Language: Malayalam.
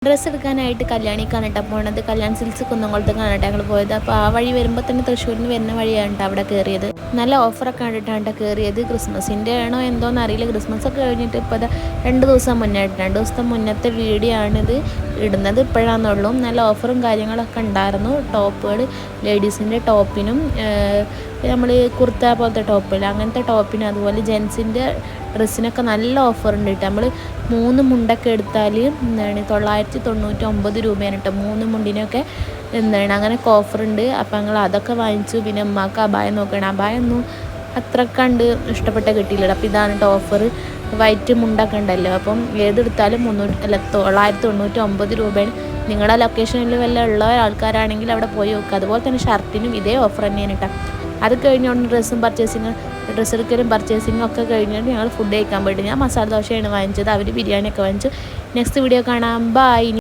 ഡ്രസ്സ് എടുക്കാനായിട്ട് കല്യാണിക്കാണ് കേട്ടോ പോണത്. കല്യാൺ സിൽക്സ് കുന്നംകുളത്തേക്കാണ് കേട്ടോ ഞങ്ങൾ പോയത്. അപ്പോൾ ആ വഴി വരുമ്പോൾ തന്നെ തൃശ്ശൂരിൽ നിന്ന് വരുന്ന വഴിയാണ് കേട്ടോ അവിടെ കയറിയത്. നല്ല ഓഫറൊക്കെ കണ്ടിട്ടാണ് കേട്ടോ കയറിയത്. ക്രിസ്മസിൻ്റെ ആണോ എന്തോന്ന് അറിയില്ല. ക്രിസ്മസ് ഒക്കെ കഴിഞ്ഞിട്ട് ഇപ്പോൾ 2 ദിവസം മുന്നേ 2 ദിവസത്തെ മുന്നത്തെ വീഡിയോ ആണിത് ഇടുന്നത്. ഇപ്പോഴാണെന്നുള്ളൂ. നല്ല ഓഫറും കാര്യങ്ങളൊക്കെ ഉണ്ടായിരുന്നു. ടോപ്പുകൾ ലേഡീസിൻ്റെ ടോപ്പിനും നമ്മൾ കുർത്ത പോലത്തെ ടോപ്പില്ല അങ്ങനത്തെ ടോപ്പിനും അതുപോലെ ജെൻസിൻ്റെ ഡ്രസ്സിനൊക്കെ നല്ല ഓഫറുണ്ട് കേട്ടോ. നമ്മൾ 3 മുണ്ടൊക്കെ എടുത്താൽ 999 രൂപയാണ് കേട്ടോ 3 മുണ്ടിനൊക്കെ അങ്ങനെയൊക്കെ ഓഫറുണ്ട്. അപ്പം ഞങ്ങൾ അതൊക്കെ വാങ്ങിച്ചു. പിന്നെ ഉമ്മാക്ക് അബായം നോക്കണം. അബായൊന്നും അത്ര കണ്ട് ഇഷ്ടപ്പെട്ട കിട്ടിയില്ല. അപ്പോൾ ഇതാണ് കേട്ടോ ഓഫർ. വൈറ്റ് മുണ്ടൊക്കെ ഉണ്ടല്ലോ. അപ്പം ഏതെടുത്താലും 999 രൂപയാണ്. നിങ്ങളുടെ ലൊക്കേഷനിൽ വല്ല ഉള്ള ആൾക്കാരാണെങ്കിൽ അവിടെ പോയി നോക്കുക. അതുപോലെ തന്നെ ഷർട്ടിനും ഇതേ ഓഫർ തന്നെയാണ് കേട്ടോ. അത് കഴിഞ്ഞുകൊണ്ട് ഡ്രസ്സ് എടുക്കലും പർച്ചേസിങ്ങും ഒക്കെ കഴിഞ്ഞിട്ട് ഞങ്ങൾ ഫുഡ് കഴിക്കാൻ പോയിട്ട് ഞാൻ മസാല ദോശയാണ് വാങ്ങിച്ചത്. അവർ ബിരിയാണിയൊക്കെ വാങ്ങിച്ചു. നെക്സ്റ്റ് വീഡിയോ കാണാം. ബൈ.